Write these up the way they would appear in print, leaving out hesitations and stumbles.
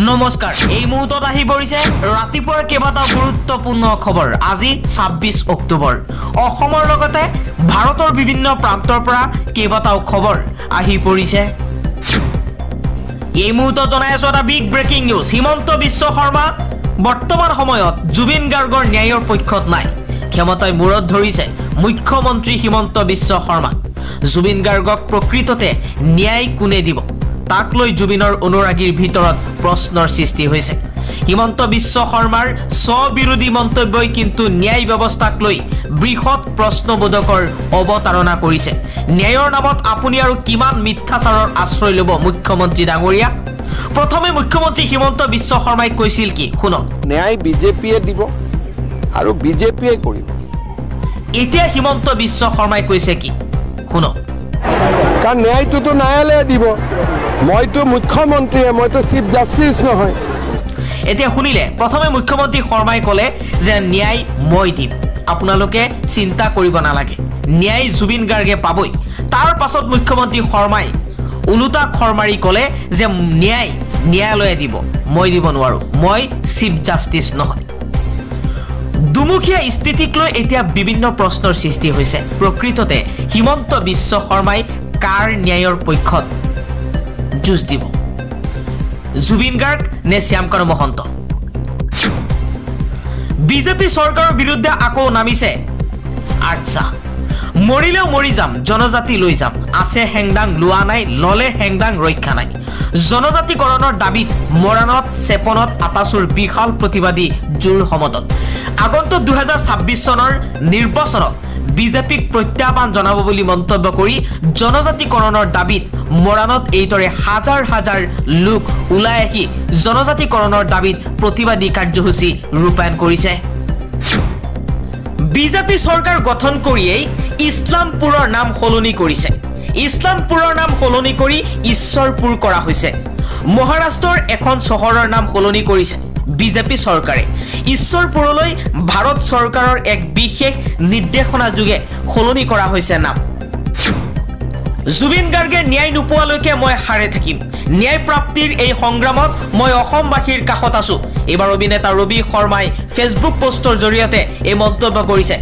নমস্কাৰ এই মুহূৰ্তত আহি পৰিছে ৰাতিপুৱাৰ কেইবাটাও গুৰুত্বপূৰ্ণ খবৰ আজি 26 অক্টোবৰ অসমৰ লগতে ভাৰতৰ বিভিন্ন প্ৰান্তৰ পৰা কেইবাটাও খবৰ আহি পৰিছে এই মুহূৰ্তত জনাই আছো এটা big breaking news Himanta Biswa Sarma বৰ্তমান সময়ত জুবিন গাৰ্গৰ ন্যায়ৰ পক্ষত নাই ক্ষমতাই মূৰত ধৰিছে মুখ্যমন্ত্ৰী হিমন্ত বিশ্ব শৰ্মা জুবিন গাৰ্গক প্ৰকৃততে ন্যায় কোনে দিব তাক লৈ জুবিনৰ অনুৰাগীৰ ভিতৰত প্ৰশ্নৰ সৃষ্টি হৈছে হিমন্ত বিশ্ব শৰ্মাৰ স্ববিৰোধী মন্তব্যই কিন্তু ন্যায় ব্যৱস্থাক লৈ বৃহৎ প্ৰশ্নবোধকৰ অৱতাৰণা কৰিছে ন্যায়ৰ নামত আপুনি আৰু কিমান মিথ্যাচাৰৰ আশ্ৰয় ল'ব মুখ্যমন্ত্ৰী ডাঙৰীয়া প্ৰথমে মুখ্যমন্ত্ৰী হিমন্ত বিশ্ব শৰ্মাই কৈছিল কি শুনক ন্যায় বিজেপিয়ে দিব আৰু বিজেপিয়ে কৰিব এতিয়া হিমন্ত বিশ্ব শৰ্মাই কৈছে কি শুনক কাৰণ ন্যায়টোতো ন্যায়ালয়ে দিব মইতো মুখ্যমন্ত্ৰীয়ে মইতো চিফ জাষ্টিস নহয় এতিয়া শুনিলে প্ৰথমে মুখ্যমন্ত্ৰী শৰ্মাই ক'লে যে ন্যায় মই দিম আপোনালোকে চিন্তা কৰিব নালাগে ন্যায় জুবিন গাৰ্গে পাবই তাৰ পাছত মুখ্যমন্ত্ৰী শৰ্মাই উলুটা খৰমাৰি ক'লে যে ন্যায়ালয়ে দিব মই দিব নোৱাৰো মই চিফ জাষ্টিস নহয় দুমুখীয়া স্থিতিক লৈ এতিয়া বিভিন্ন প্ৰশ্নৰ সৃষ্টি হৈছে প্ৰকৃততে হিমন্ত বিশ্ব শৰ্মাই কাৰ ন্যায়ৰ পক্ষত যুঁজ দিব জুবিন গাৰ্গ নে শ্যামকানু মহন্ত বিজেপি চৰকাৰৰ বিৰুদ্ধে আকৌ নামিছে আচ্ছা মৰিলেও মৰি যাম জনজাতি লৈ যাম আছে হেংদাং লোৱা নাই ললে হেংদাং ৰক্ষা নাই জনজাতিকৰণৰ দাবীত মৰাণত চেপনত আটাচুৰ বিশাল প্ৰতিবাদী জোৰ সমদত আগন্তুক 2026 চনৰ নিৰ্বাচনত বিজেপিক প্ৰত্যাহ্বান জনাব বুলি মন্তব্য কৰি জনজাতিকৰণৰ দাবীত মৰাণত এইদৰে হাজাৰ হাজাৰ লোক ওলাই আহি জনজাতিকৰণৰ দাবীত প্ৰতিবাদী কাৰ্যসূচী ৰূপায়ণ কৰিছে বিজেপি চৰকাৰ গঠন কৰিয়েই ইছলামপুৰৰ নাম সলনি কৰিছে ইছলামপুৰৰ নাম সলনি কৰি ঈশ্বৰপুৰ কৰা হৈছে মহাৰাষ্ট্ৰৰ এখন চহৰৰ নাম সলনি কৰিছে বিজেপি চৰকাৰে ঈশ্বৰপুৰলৈ ভাৰত চৰকাৰৰ এক বিশেষ নিৰ্দেশনা যোগে সলনি কৰা হৈছে নাম জুবিন গাৰ্গে ন্যায় নোপোৱালৈকে মই হাৰে থাকিম ন্যায় প্ৰাপ্তিৰ এই সংগ্ৰামত মই অসমবাসীৰ কাষত আছো এবাৰ অভিনেতা ৰবি শৰ্মাই ফেচবুক পোষ্টৰ জৰিয়তে এই মন্তব্য কৰিছে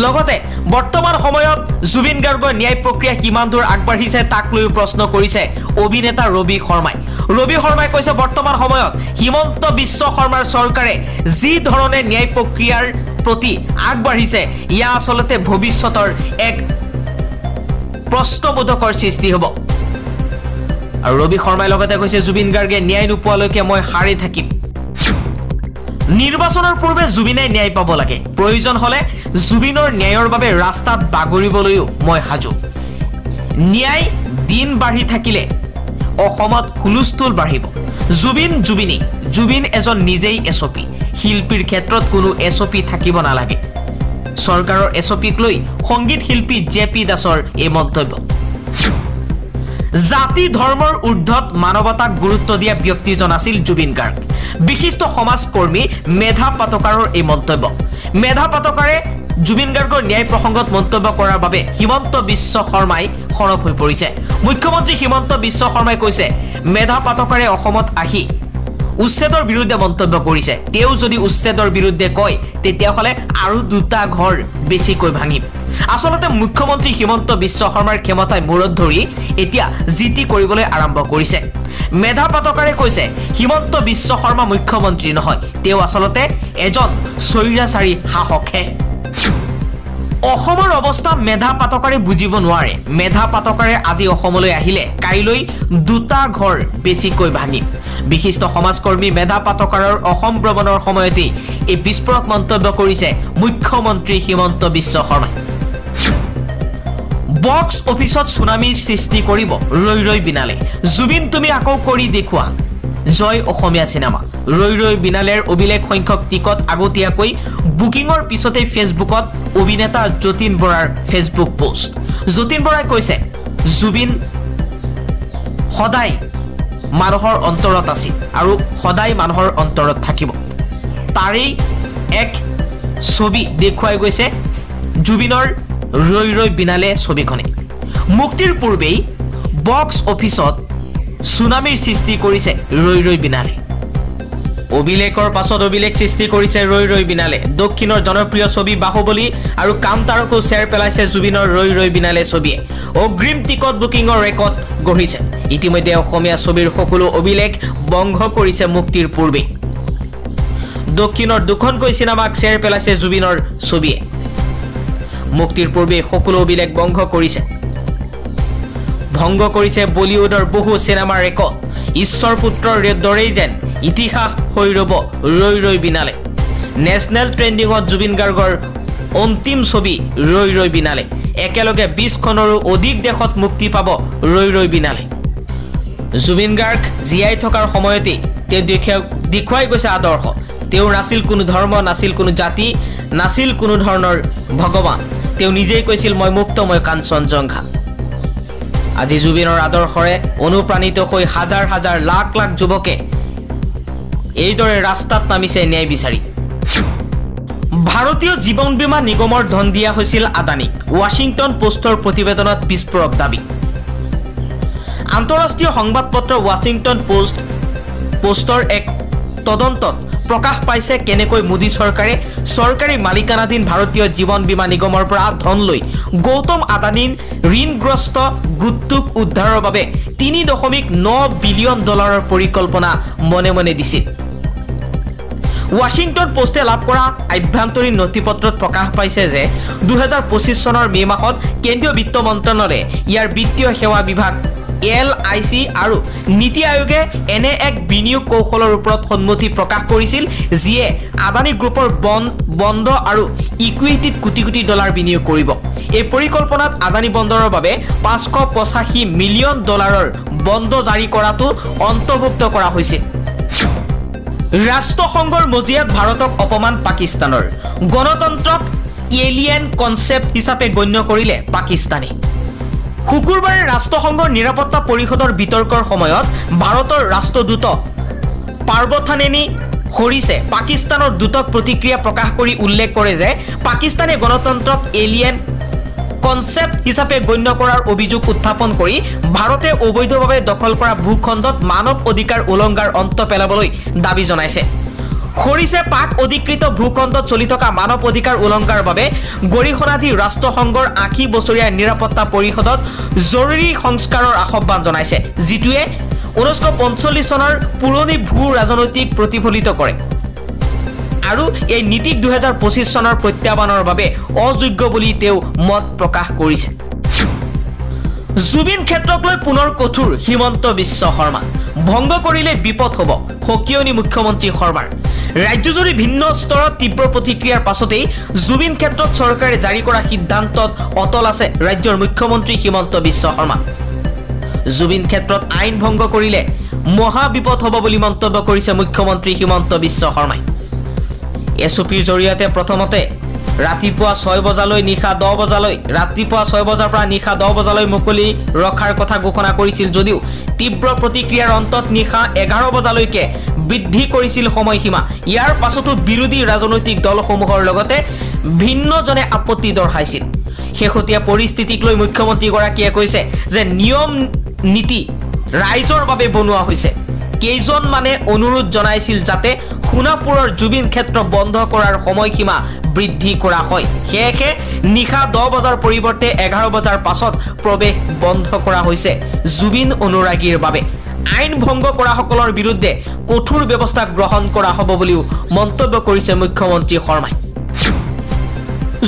লগতে বৰ্তমান সময়ত জুবিন গাৰ্গৰ ন্যায় প্ৰক্ৰিয়া কিমান দূৰ আগবাঢ়িছে তাক লৈ প্ৰশ্ন কৰিছে অভিনেতা ৰবি শৰ্মাই কৈছে বৰ্তমান সময়ত হিমন্ত বিশ্ব শৰ্মাৰ চৰকাৰে যি ধৰণে ন্যায় প্ৰক্ৰিয়াৰ প্ৰতি আগবাঢ়িছে ইয়া আচলতে ভৱিষ্যতৰ এক প্ৰশ্নবোধকৰ সৃষ্টি হ'ব আৰু ৰবি শৰ্মাই লগতে কৈছে জুবিন গাৰ্গে ন্যায় নোপোৱালৈকে মই হাৰি থাকিম নিৰ্বাচনৰ পূৰ্বে জুবিনে ন্যায় পাব লাগে প্ৰয়োজন হলে জুবিনৰ ন্যায়ৰ বাবে ৰাস্তাত বাগৰিবলৈও মই হাজু ন্যায় দিন বাঢ়ি থাকিলে অসমত হুলস্থুল বাঢ়িব জুবিন এজন নিজেই এছপি শিল্পীৰ ক্ষেত্ৰত কোনো এছপি থাকিব নালাগে চৰকাৰৰ এছপিক লৈ সংগীত শিল্পী জেপি দাসৰ এই মন্তব্য জাতি ধৰ্মৰ ঊৰ্ধত মানৱতাক গুৰুত্ব দিয়া ব্যক্তিজন আছিল জুবিন গাৰ্গ বিশিষ্ট সমাজকৰ্মী মেধা পাটকাৰৰ এই মন্তব্য মেধা পাটকাৰে জুবিন গাৰ্গৰ ন্যায় প্ৰসংগত মন্তব্য কৰাৰ বাবে হিমন্ত বিশ্ব শৰ্মাই সৰব হৈ পৰিছে মুখ্যমন্ত্ৰী হিমন্ত বিশ্ব শৰ্মাই কৈছে মেধা পাটকাৰে অসমত আহি উচ্ছেদৰ বিৰুদ্ধে মন্তব্য কৰিছে তেও যদি উচ্ছেদৰ বিৰুদ্ধে কয় তেতিয়াহলে আৰু দুটা ঘৰ বেছিকৈ ভাঙিম আসলতে মুখ্যমন্ত্ৰী হিমন্ত বিশ্ব শৰ্মাৰ ক্ষমতাই মূৰত ধৰি এতিয়া জিতি কৰিবলৈ আৰম্ভ কৰিছে মেধা পাটকাৰে কৈছে হিমন্ত বিশ্ব শৰ্মা মুখ্যমন্ত্ৰী নহয় তেও আসলতে এজন স্বৈৰাচাৰী শাসকহে অসমৰ অৱস্থা মেধা পাটকাৰে বুজিব নোৱাৰে মেধা পাটকাৰে আজি অসমলৈ আহিলে কাইলৈ দুটা ঘৰ বেছিকৈ ভাঙিম বিশিষ্ট সমাজকৰ্মী মেধা পাটকাৰৰ অসম ভ্ৰমণৰ সময়তে এই বিস্ফোৰক মন্তব্য কৰিছে মুখ্যমন্ত্ৰী হিমন্ত বিশ্ব শৰ্মাই বক্স অফিসত সুনামিৰ সৃষ্টি কৰিব ৰৈ ৰৈ বিনালে জুবিন তুমি আকৌ কৰি দেখুৱা জয় অসমীয়া সিনেমা ৰৈ ৰৈ বিনালেৰ অভিলেখ সংখ্যক টিকট আগতীয়াকৈ বুকিংৰ পিছতে ফেচবুকত অভিনেতা যতীন বৰাৰ ফেচবুক পোষ্ট যতীন বৰাই কৈছে জুবিন সদায় মানুহৰ অন্তৰত আছিল আৰু সদায় মানুহৰ অন্তৰত থাকিব তাৰেই এক ছবি দেখুৱাই গৈছে জুবিনৰ ৰৈ ৰৈ বিনালে ছবিখনে মুক্তিৰ পূৰ্বেই বক্স অফিসত সুনামিৰ সৃষ্টি কৰিছে ৰৈ ৰৈ বিনালে অভিলেখৰ পাছত অভিলেখ সৃষ্টি কৰিছে ৰৈ ৰৈ বিনালে। দক্ষিণৰ জনপ্ৰিয় ছবি বাহুবলী আৰু কান্তাৰকো চেৰ পেলাইছে জুবিনৰ ৰৈ ৰৈ বিনালে ছবিয়ে। অগ্ৰিম টিকট বুকিঙৰ ৰেকৰ্ড গঢ়িছে। ইতিমধ্যে অসমীয়া ছবিৰ সকলো অভিলেখ ভংগ কৰিছে মুক্তিৰ পূৰ্বে। দক্ষিণৰ দুখনকৈ চিনেমাক চেৰ পেলাইছে জুবিনৰ ছবিয়ে। মুক্তিৰ পূৰ্বে সকলো অভিলেখ ভংগ কৰিছে বলিউডৰ বহু চিনেমাৰ ৰেকৰ্ড। ঈশ্বৰ পুত্ৰৰ দৰেই যেন ইতিহাস হৈ ৰব ৰৈ ৰৈ বিনালে। নেশ্যনেল ট্ৰেণ্ডিঙত জুবিন গাৰ্গৰ অন্তিম ছবি ৰৈ ৰৈ বিনালে। একেলগে 20খনৰো অধিক দেশত মুক্তি পাব ৰৈ ৰৈ বিনালে। জুবিন গাৰ্গ জীয়াই থকাৰ সময়তেই তেওঁ দেখুৱাই গৈছে আদৰ্শ। তেওঁ নাছিল কোনো ধৰ্ম, নাছিল কোনো জাতি, নাছিল কোনো ধৰণৰ ভগৱান। তেওঁ নিজেই কৈছিল মই মুক্ত, মই কাঞ্চনজংঘা। আজি জুবিনৰ আদৰ্শৰে অনুপ্ৰাণিত হৈ হাজাৰ হাজাৰ লাখ লাখ যুৱকে এইদৰে ৰাস্তাত নামিছে ন্যায় বিচাৰি। ভাৰতীয় জীৱন বীমা নিগমৰ ধন দিয়া হৈছিল আদানীক। ৱাশ্বিংটন পোষ্টৰ প্ৰতিবেদনত বিস্ফোৰক দাবী। আন্তঃৰাষ্ট্ৰীয় সংবাদপত্ৰ ৱাশ্বিংটন পোষ্টৰ এক তদন্তত প্ৰকাশ পাইছে কেনেকৈ মোদী চৰকাৰে চৰকাৰী মালিকানাধীন ভাৰতীয় জীৱন বীমা নিগমৰ পৰা ধন লৈ গৌতম আদানীৰ ঋণগ্ৰস্ত গোটটোক উদ্ধাৰৰ বাবে $3.9 বিলিয়ন পৰিকল্পনা মনে মনে দিছিল। ৱাশ্বিংটন পোষ্টে লাভ কৰা আভ্যন্তৰীণ নথিপত্ৰত প্ৰকাশ পাইছে যে 2025 চনৰ মে মাহত কেন্দ্ৰীয় বিত্ত মন্ত্ৰালয়ে ইয়াৰ বিত্তীয় সেৱা বিভাগ LIC আৰু নীতি আয়োগে এনে এক বিনিয়োগ কৌশলৰ ওপৰত সন্মতি প্ৰকাশ কৰিছিল যিয়ে আদানী গ্ৰুপৰ বণ্ড আৰু ইকুইটিত কোটি কোটি ডলাৰ বিনিয়োগ কৰিব। এই পৰিকল্পনাত আদানী বন্দৰৰ বাবে $585 মিলিয়ন বণ্ড জাৰি কৰাটো অন্তৰ্ভুক্ত কৰা হৈছিল। ৰাষ্ট্ৰসংঘৰ মজিয়াত ভাৰতক অপমান পাকিস্তানৰ। গণতন্ত্ৰক এলিয়েন কনচেপ্ট হিচাপে গণ্য কৰিলে পাকিস্তানে। শুকুৰবাৰে ৰাষ্ট্ৰসংঘৰ নিৰাপত্তা পৰিষদৰ বিতৰ্কৰ সময়ত ভাৰতৰ ৰাষ্ট্ৰদূত পাৰ্বথানেনী হৰিছে পাকিস্তানৰ দূতক প্ৰতিক্ৰিয়া প্ৰকাশ কৰি উল্লেখ কৰে যে পাকিস্তানে গণতন্ত্ৰক এলিয়েন কনচেপ্ট হিচাপে গণ্য কৰাৰ অভিযোগ উত্থাপন কৰি ভাৰতে অবৈধভাৱে দখল কৰা ভূখণ্ডত মানৱ অধিকাৰ উলংঘাৰ অন্ত পেলাবলৈ দাবী জনাইছে। হৰিছে পাক অধিকৃত ভূখণ্ডত চলি থকা মানৱ অধিকাৰ উলংঘাৰ বাবে গৰিহণা দি ৰাষ্ট্ৰসংঘৰ 80 বছৰীয়া নিৰাপত্তা পৰিষদত জৰুৰী সংস্কাৰৰ আহ্বান জনাইছে, যিটোৱে 1945 চনৰ পুৰণি ভূ ৰাজনৈতিক প্ৰতিফলিত কৰে আৰু এই নীতিক 2025 চনৰ প্ৰত্যাহ্বানৰ বাবে অযোগ্য বুলি তেওঁ মত প্ৰকাশ কৰিছে। জুবিন ক্ষেত্ৰক লৈ পুনৰ কঠোৰ হিমন্ত বিশ্ব শৰ্মা। ভংগ কৰিলে বিপদ হ'ব, সকিয়নি মুখ্যমন্ত্ৰী শৰ্মাৰ। ৰাজ্যজুৰি ভিন্ন স্তৰত তীব্ৰ প্ৰতিক্ৰিয়াৰ পাছতেই জুবিন ক্ষেত্ৰত চৰকাৰে জাৰি কৰা সিদ্ধান্তত অটল আছে ৰাজ্যৰ মুখ্যমন্ত্ৰী হিমন্ত বিশ্ব শৰ্মা। জুবিন ক্ষেত্ৰত আইন ভংগ কৰিলে মহা বিপদ হ'ব বুলি মন্তব্য কৰিছে মুখ্যমন্ত্ৰী হিমন্ত বিশ্ব শৰ্মাই। SOPৰ জৰিয়তে প্ৰথমতে ৰাতিপুৱা 6 বজালৈ নিশা 10 বজালৈ, ৰাতিপুৱা 6 বজাৰ পৰা নিশা 10 বজালৈ মুকলি ৰখাৰ কথা ঘোষণা কৰিছিল যদিও তীব্ৰ প্ৰতিক্ৰিয়াৰ অন্তত নিশা 11 বজালৈকে বৃদ্ধি কৰিছিল সময়সীমা। ইয়াৰ পাছতো বিৰোধী ৰাজনৈতিক দলসমূহৰ লগতে ভিন্নজনে আপত্তি দৰ্শাইছিল। শেহতীয়া পৰিস্থিতিক লৈ মুখ্যমন্ত্ৰীগৰাকীয়ে কৈছে যে নিয়ম নীতি ৰাইজৰ বাবে বনোৱা হৈছে। কেইজনমানে অনুৰোধ জনাইছিল যাতে সোণাপুৰৰ জুবিন ক্ষেত্ৰ বন্ধ কৰাৰ সময়সীমা বৃদ্ধি কৰা হয়। সেয়েহে নিশা 10 বজাৰ পৰিৱৰ্তে 11 বজাৰ পাছত প্ৰৱেশ বন্ধ কৰা হৈছে জুবিন অনুৰাগীৰ বাবে। আইন ভংগ কৰাসকলৰ বিৰুদ্ধে কঠোৰ ব্যৱস্থা গ্ৰহণ কৰা হ'ব বুলিও মন্তব্য কৰিছে মুখ্যমন্ত্ৰী শৰ্মাই।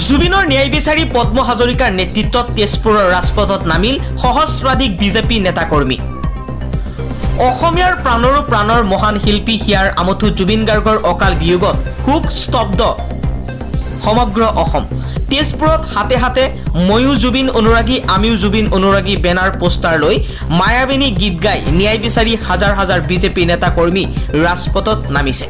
জুবিনৰ ন্যায় বিচাৰি পদ্ম হাজৰিকাৰ নেতৃত্বত তেজপুৰৰ ৰাজপথত নামিল সহস্ৰাধিক বিজেপি নেতাকৰ্মী। অসমীয়াৰ প্ৰাণৰো প্ৰাণৰ মহান শিল্পী হিয়াৰ আমঠু জুবিন গাৰ্গৰ অকাল বিয়োগত শোক স্তব্ধ সমগ্ৰ অসম। তেজপুৰত হাতে হাতে ময়ো জুবিন অনুৰাগী আমিও জুবিন অনুৰাগী বেনাৰ পোষ্টাৰ লৈ মায়াবিনী গীত গাই ন্যায় বিচাৰি হাজাৰ হাজাৰ বিজেপি নেতাকৰ্মী ৰাজপথত নামিছে।